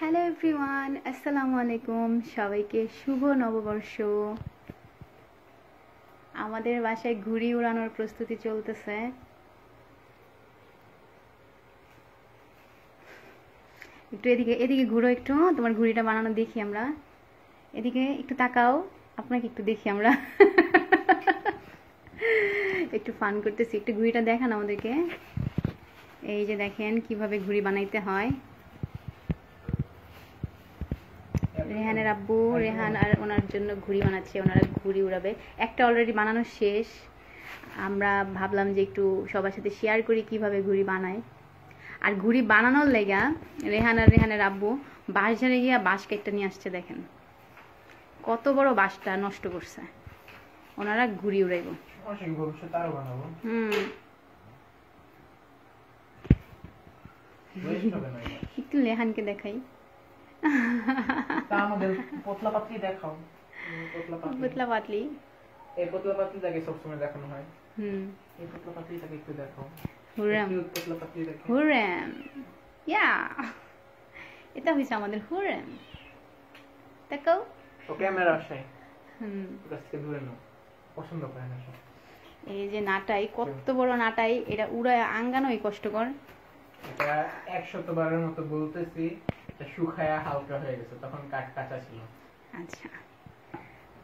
Hello everyone, আসসালামু আলাইকুম। সবাইকে শুভ নববর্ষ। আমাদের বাসায় ঘুড়ি উড়ানোর প্রস্তুতি চলতেছে। একটু এদিকে এদিকে ঘুরো, একটু তোমার ঘুড়িটা বানানো দেখি আমরা। এদিকে একটু তাকাও, আপনাকে একটু দেখি আমরা। একটু ফান করতেছি, একটু ঘুড়িটা দেখান আমাদেরকে। এই যে দেখেন কিভাবে ঘুড়ি বানাইতে হয়। রেহানের আব্বু, রেহান আর ওনার জন্য ঘুড়ি বানাচ্ছে, ওনারা ঘুড়ি উড়াবে। একটা অলরেডি বানানো শেষ। আমরা ভাবলাম যে একটু সবার সাথে শেয়ার করি কিভাবে ঘুড়ি বানায়। আর ঘুড়ি বানানোর লেগা রেহান আর রেহানের আব্বু বাঁশ ঝাড়ে গিয়া বাঁশ কেটে নিয়ে আসছে। দেখেন কত বড় বাঁশটা নষ্ট করছে। ওনারা ঘুড়ি উড়াইব। একটু রেহানকে দেখাই। আমাদের পতলা পাতলি দেখাও। পতলা পাতলি, এই পতলা পাতলিটাকে সবসময় দেখানো হয়। এই পতলা পাতলিটাকে একটু দেখাও। হুররাম, পতলা পাতলি দেখো। হুররাম, ইয়া, এটা হইছে আমাদের হুররাম। দেখাও। ও ক্যামেরা আসে। গাছকে ধরে নাও। পছন্দ করে না সব। এই যে নাটাই, কত বড় নাটাই, এটা উড়ায় আঙ্গানোই কষ্টকর। এটা 100 বারের মতো বলতেছি। শুকায়া হালকা হয়ে গেছে, তখন কাঁচা ছিল। আচ্ছা।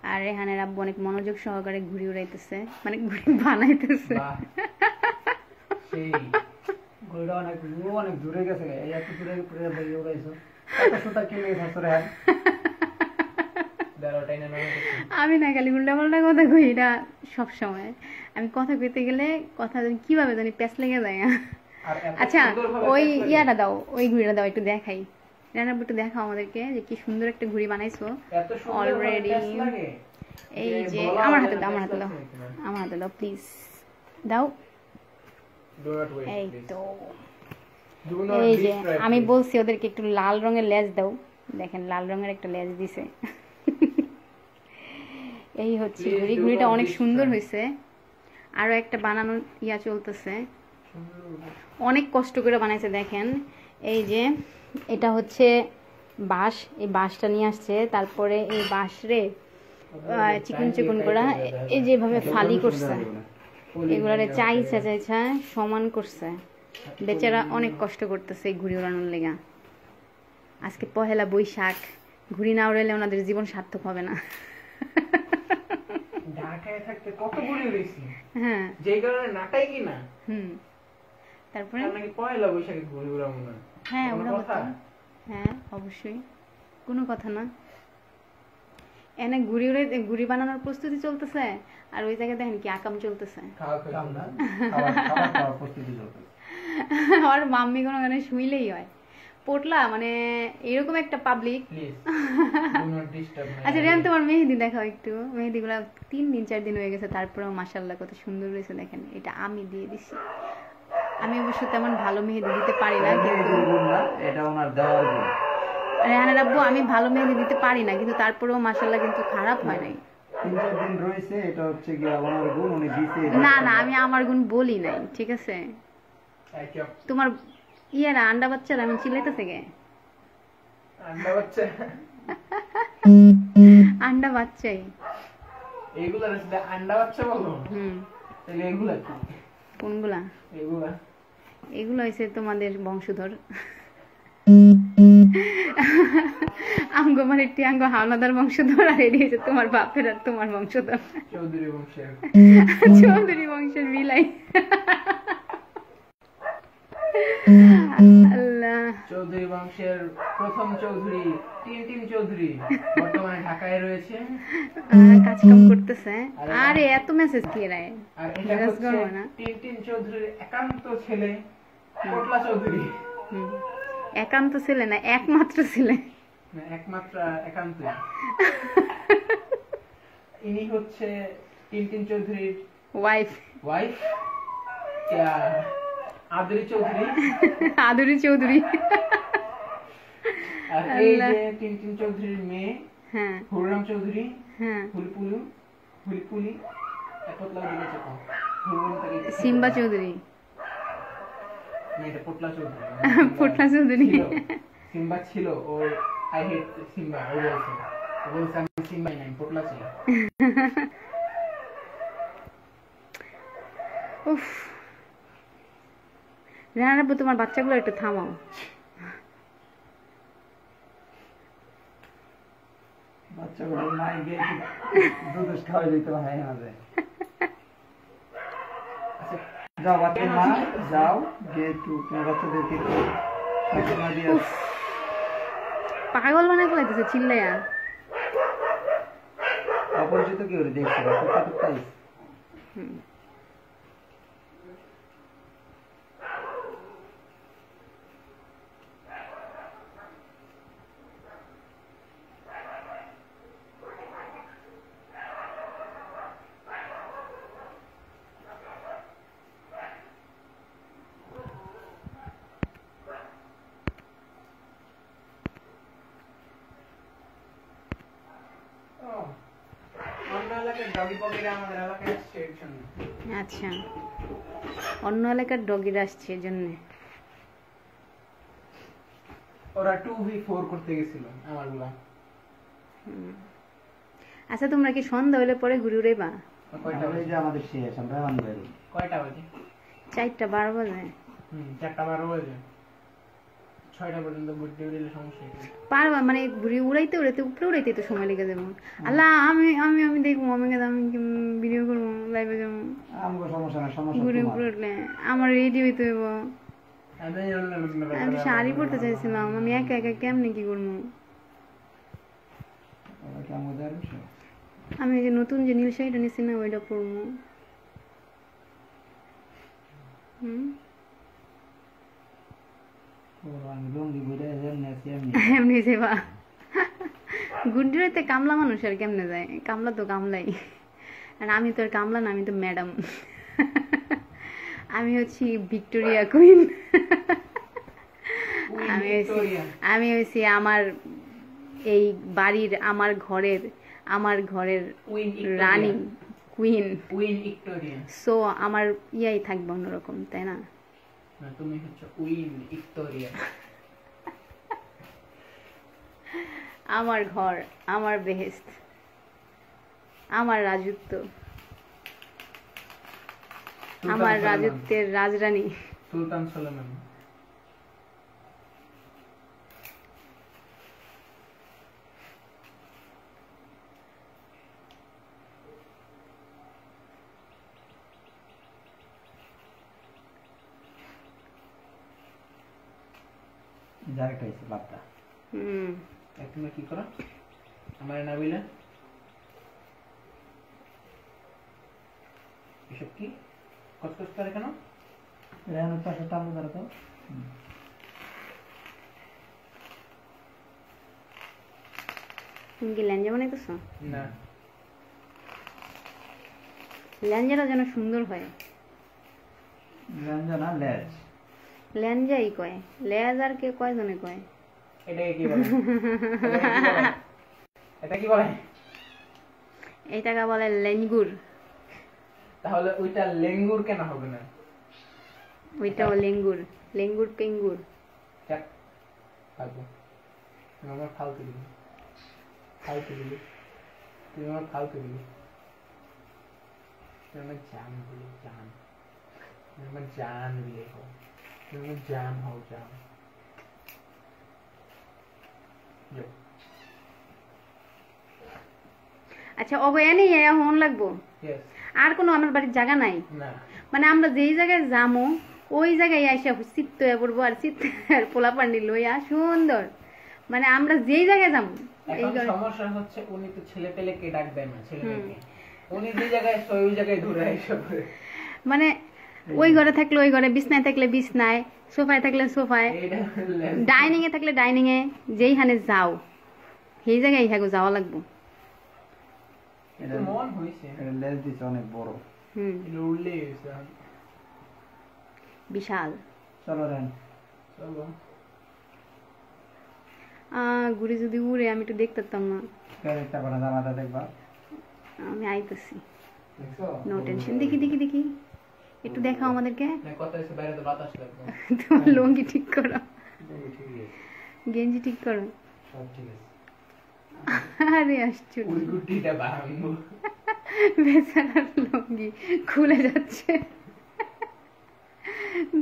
আর রেহানের আব্বু অনেক মনোযোগ সহকারে ঘুড়ি উড়াইতেছে, মানে ঘুড়ি বানাইতেছে। সেই ঘুড়িটা অনেক দূরে গেছে। এই এত দূরে পুরো বেরিয়ে উড়াইছো। কত সুতা কিনে গেছে রে। দাঁড়াটাই না আমি না খালি উল্টা পাল্টা কথা কই, এটা সবসময় আমি কথা কইতে গেলে কথা কিভাবে জানি প্যাচ লেগে যায়। আচ্ছা, ওই ইয়াটা দাও, ওই ঘুড়িটা দাও, একটু দেখাই। রান্নাবু একটু দেখাও আমাদেরকে যে কি সুন্দর একটা ঘুড়ি বানাইছো অলরেডি। এই যে আমার হাতে দাও, আমার হাতে দাও, আমার হাতে দাও প্লিজ, দাও। এই তো, এই যে আমি বলছি ওদেরকে একটু লাল রঙের লেজ দাও। দেখেন লাল রঙের একটা লেজ দিছে। এই হচ্ছে ঘুড়ি। ঘুড়িটা অনেক সুন্দর হয়েছে। আরো একটা বানানোর ইয়া চলতেছে, অনেক কষ্ট করে বানাইছে। দেখেন এই যে এটা হচ্ছে বাঁশ, এই বাঁশটা নিয়ে আসছে। তারপরে এই বাঁশ রে চিকন চিকন করা এই যেভাবে ফালি করছে, এগুলারে চাইছা চাইছা সমান করছে। বেচারা অনেক কষ্ট করতেছে এই ঘুড়ি উড়ানোর লেগা। আজকে পহেলা বৈশাখ, ঘুড়ি না উড়াইলে ওনাদের জীবন সার্থক হবে না। ঢাকায় থাকতে কত ঘুড়ি উড়াইছি। হ্যাঁ, যেই কারণে নাটাই কি না। তারপরে নাকি পহেলা বৈশাখে ঘুড়ি উড়াবো না। হ্যাঁ উড়াবো তো। হ্যাঁ অবশ্যই, কোনো কথা না। এনে ঘুড়ি উড়ে ঘুড়ি বানানোর প্রস্তুতি চলতেছে, আর ওই জায়গায় দেখেন কি আকাম চলতেছে। আর মাম্মি কোনো গানে শুইলেই হয়। পটলা মানে এরকম একটা পাবলিক। আচ্ছা রেহান, তোমার মেহেদি দেখাও একটু। মেহেদি গুলা 3 দিন 4 দিন হয়ে গেছে, তারপরেও মাশাআল্লাহ কত সুন্দর হয়েছে। দেখেন এটা আমি দিয়ে দিছি। আমি অবশ্য তেমন ভালো মেহেদি দিতে পারি না, কিন্তু এটা ওনার দেওয়ার গুণ। রেহানের আব্বু, আমি ভালো মেহেদি দিতে পারি না, কিন্তু তারপরেও মাশাআল্লাহ কিন্তু খারাপ হয় নাই। 3-4 দিন রয়েছে, এটা হচ্ছে কি ওনার গুণ, উনি দিতে। না না, আমি আমার গুণ বলি নাই, ঠিক আছে? তোমার ইয়ারা আন্ডা বাচ্চারা আমি চিল্লাইতেছে গে। আন্ডা বাচ্চা, আন্ডা বাচ্চাই এগুলা আসলে আন্ডা বাচ্চা বলো। তাহলে এগুলা কি? কোনগুলা? এগুলা এগুলো হইছে তোমাদের বংশধর। আমগো মানে টিয়াঙ্গ হাওলাদার বংশধর, আর এটি হচ্ছে তোমার বাপের আর তোমার বংশধর। চৌধুরী বংশের। চৌধুরী বংশের বিলাই। আল্লাহ। চৌধুরী বংশের প্রথম চৌধুরী টিনটিন চৌধুরী বর্তমানে ঢাকায় রয়েছে, কাজকাম করতেছে। আরে এত মেসেজ কি রায়? আর এটা হচ্ছে টিনটিন চৌধুরীর একান্ত ছেলে পটলা চৌধুরী। একান্ত ছেলে না, একমাত্র ছেলে। না, একমাত্র একান্ত। ইনি হচ্ছে টিনটিন চৌধুরীর ওয়াইফ আদুরি চৌধুরী। আদুরি চৌধুরী। আর এই যে টিনটিন চৌধুরীর মেয়ে হুররাম চৌধুরী। হুলিপুলি পটলা দিয়েছে তো সিম্বা চৌধুরী। না, এটা পটলা চৌধুরী। পটলা চৌধুরী। সিম্বা ছিল ওর আই হেট সিম্বা ও বলছে আমি সিম্বাই নাই পোটলা ছিল। উফ রানা আপু তোমার বাচ্চাগুলো একটু থামাও। বাচ্চাগুলো মায়ের গিয়ে দুধ খাওয়াই দিতে হয় আমাদের। আচ্ছা যাও বাচ্চা মা যাও গিয়ে একটু তোমার বাচ্চাদেরকে একটু শাশুড়ি দিয়ে উফ পাগল বানায় ফেলাইতেছে চিল্লাইয়া। অপরিচিত কি করে দেখছি টুকটাই অন্য এলাকার ডগি পকেটে আমাদের এলাকায় আসছে এর জন্য। আচ্ছা অন্য এলাকার ডগিরা আসছে এজন্য। ওরা 2v4 করতে গেছিল আমারগুলা। আচ্ছা তোমরা কি সন্ধ্যা হলে পরে ঘুরে উড়েবা? কয়টা বাজে? আমাদের শেষ আমরা আনবেন কয়টা বাজে? 4টা 12 বাজে। 4টা 12 বাজে। 6টা পর্যন্ত ঘুরতে উড়লে সমস্যা কি? পারবা মানে ঘুরে উড়াইতে উড়াইতে উপরে উড়াইতে তো সময় লেগে যাবে। আল্লাহ আমি আমি আমি দেখবো আমি ভিডিও করবো লাইভে যাবো আমগো সমস্যা না সমস্যা ঘুরে তোমার উপরে উঠলে আমার রেডি হইতে হইব। আমি আমি শাড়ি পরতে চাইছিলাম আমি একা একা কেমনে কি করবো। ওরা কি আমগো দেওয়ার বিষয় আমি এই যে নতুন যে নীল শাড়িটা নিচ্ছি না ওইটা পরবো। ওরা আমি লঙ্গি বইটা এমনি আছি এমনি এমনি যাবা গুড্ডিরাতে কামলা মানুষ আর কেমনে যায়? কামলা তো কামলাই আর আমি তো আর কামলা না আমি তো ম্যাডাম। আমি হচ্ছি ভিক্টোরিয়া কুইন। আমি হচ্ছি আমার এই বাড়ির আমার ঘরের রানী কুইন। Win Victoria. সো আমার ইয়াই থাকবে অন্যরকম তাই না? না তুমি হচ্ছে উইন ভিক্টোরিয়া। আমার ঘর আমার বেহেশত আমার রাজত্ব আমার রাজত্বের রাজরানী সুলতান সুলেমান। ডাইরেক্ট হইছে বাপটা তুমি কি করো আমার না বইলে এসব কি কষ্ট করে কেন? রেহানুর পাশে টানো ধরো তো তুমি কি ল্যাঞ্জা বানাইতেছ? না ল্যাঞ্জাটা যেন সুন্দর হয়। রেঞ্জা না লেজ ল্যাঞ্জাই কয় লেজ আর কে কয়জনে কয়? এটাকে কি বলে? এটা কি বলে? এইটাকে বলে লেঞ্গুর। তাহলে ওইটা লেঙ্গুর কেন হবে না? ওইটাও লেঙ্গুর লেঙ্গুর পেঙ্গুর। যাক থাকবো তুমি আমার ফালতু দিলি তুমি আমার ফালতু দিলি তুমি আমার জান বলি জান তুমি আমার জান বিয়ে হও তুমি আমার জান হও জান। আচ্ছা অবয়ানি হন লাগবো Yes. আর কোনো আমার বাড়ির জায়গা নাই না মানে আমরা যেই জায়গায় যামো ওই জায়গায় আইসা চিত্ত হয়ে পড়বো আর চিত্ত পোলা পান্ডি লইয়া সুন্দর মানে আমরা যেই জায়গায় যাবো। এখন সমস্যা হচ্ছে উনি তো ছেলে পেলে কে ডাক দেয় না ছেলে মেয়েকে উনি যে জায়গায় ওই জায়গায় ধরে আইসা করে মানে ওই ঘরে থাকলে ওই ঘরে বিছনায় থাকলে বিছনায় সোফায় থাকলে সোফায় এইটা ডাইনিং এ থাকলে ডাইনিং এ যেইখানে যাও সেই জায়গায় ইহাগো যাওয়া লাগবো। এটা মন হইছে এটা লেজ দিছে অনেক বড় এটা উড়লে হইছে বিশাল। চলো রেন চলো ঘুরে যদি উড়ে আমি একটু দেখতাম না। একটা করে জামাটা দেখবা আমি আইতেছি দেখছো নো টেনশন। দেখি দেখি দেখি একটু দেখাও আমাদেরকে। না কথা হইছে বাইরে তো বাতাস লাগবে তোমার লুঙ্গি ঠিক করো। ঠিক আছে গেঞ্জি ঠিক করো। সব ঠিক আছে। আরে আসছো ওই গুটিটা ভাঙবো। বেচারার লুঙ্গি খুলে যাচ্ছে।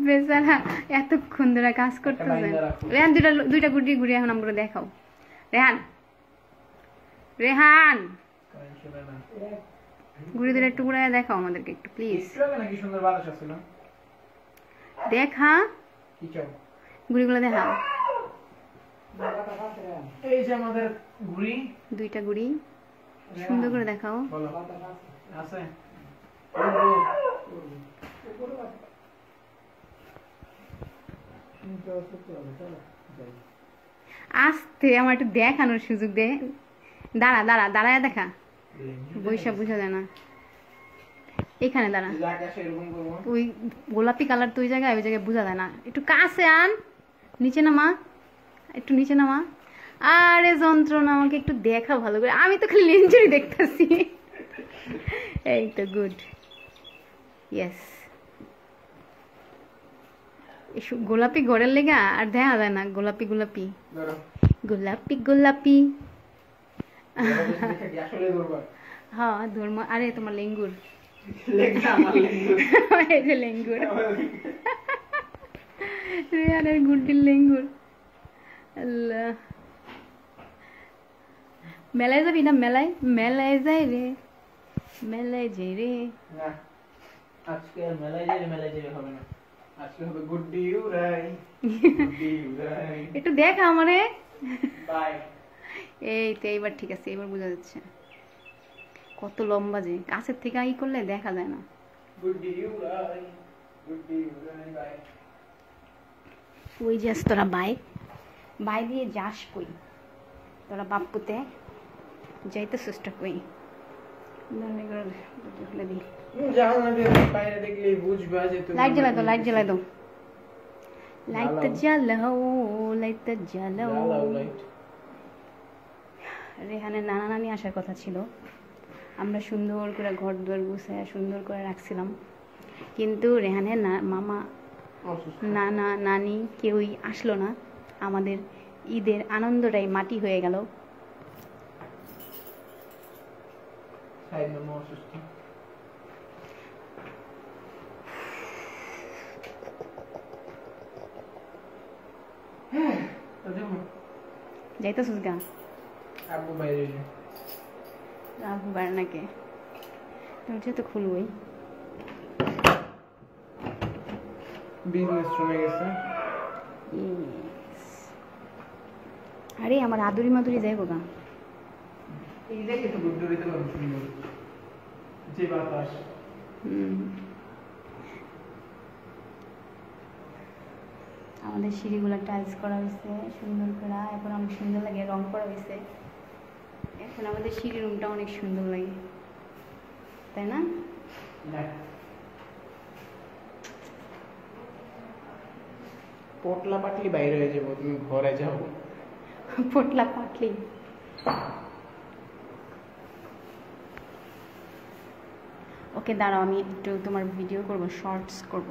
বেচারা এতক্ষণ ধরে কাজ করতেছে। বাইন্দা রাখো। রেহান দুইটা গুটি ঘুরিয়ে এখন আমরা দেখাও। রেহান রেহান টেনশন না। ঘুরে ধরে একটু ঘুরে দেখাও আমাদেরকে একটু প্লিজ। একটু আগে নাকি সুন্দর বাতাস আসছিল। দেখা কি চাও? গুড়িগুলো দেখাও। এই যে আমাদের ঘুড়ি। দুইটা গুড়ি সুন্দর করে দেখাও। বলো আছে? আস্তে আমার একটু দেখানোর সুযোগ দে। দাঁড়া দাঁড়া দাঁড়ায় দেখা। বৈশা বোঝা যায় না। এখানে দাঁড়া। আকাশে এরকম করবো। ওই গোলাপি কালার তো ওই জায়গায় বোঝা যায় না। একটু কাছে আন। নিচে নামা। একটু নিচে নামা। আরে যন্ত্রণা, আমাকে একটু দেখা ভালো করে। আমি তো খালি লেঞ্জুরি দেখতেছি। এই তো গুড। ইয়েস। গোলাপি ঘরের লেগা আর দেখা যায় না। গোলাপি গোলাপি ধরো। গোলাপি গোলাপি। আসলে ধরবা। হ্যাঁ ধর্ম। আরে তোমার লেঙ্গুর। লেগনা আমার লেঙ্গুর। এই যে লেঙ্গুর। রেহানের গুড্ডির লেঙ্গুর। আল্লাহ। মেলায় যাবি না? মেলায় মেলায় যাই রে, মেলায় যাই রে। না আজকে আর মেলায় যাবে হবে না। আজকে হবে গুড্ডি উড়াই। গুড্ডি উড়াই। একটু দেখ আমারে। বাই। এই তো এইবার ঠিক আছে, এবার বোঝা যাচ্ছে। কত লম্বা যে, কাছের থেকে ই করলে দেখা যায় না। গুড্ডি উড়াই। গুড্ডি উড়াই বাই। ওই যাস তোরা বাই দিয়ে যাস কই? তোরা বাপ্পুতে যাইতে চেষ্টা কই। খুলে দিই। যাও না যে বাইরে দেখলেই বুঝবা যে তুমি। লাইট জ্বালাই দাও, লাইট জ্বালাই দাও। লাইটটা জ্বালাও, লাইটটা জ্বালাও। জ্বালাও লাইট। রেহানের নানা নানি আসার কথা ছিল। আমরা সুন্দর করে ঘর দুয়ার গুছায় সুন্দর করে রাখছিলাম, কিন্তু রেহানের মামা নানা নানি কেউই আসলো না। আমাদের ঈদের আনন্দটাই মাটি হয়ে গেল। সাইড মামা অসুস্থ। যাইতেছিস গা? আব্বু বাইরে যায়। রাখবো বাড়নাকে দরজা তো খুলবই। বিজনেস রুমে গেছে। আরে আমার আদুরি মাদুরি যাইবো গা। এই দেখে তো গুড্ডুরিতে কত সুন্দর যে বাতাস। আমাদের সিঁড়িগুলো টাইলস করা হয়েছে সুন্দর করে, এখন অনেক সুন্দর লাগে, রং করা হয়েছে। এখন আমাদের সিঁড়ি রুমটা অনেক সুন্দর লাগে, তাই না? পটলা পাটলি বাইরে হয়ে যাবো, তুমি ঘরে যাও। পটলা পাটলি। ওকে দাঁড়াও, আমি একটু তোমার ভিডিও করব, শর্টস করব।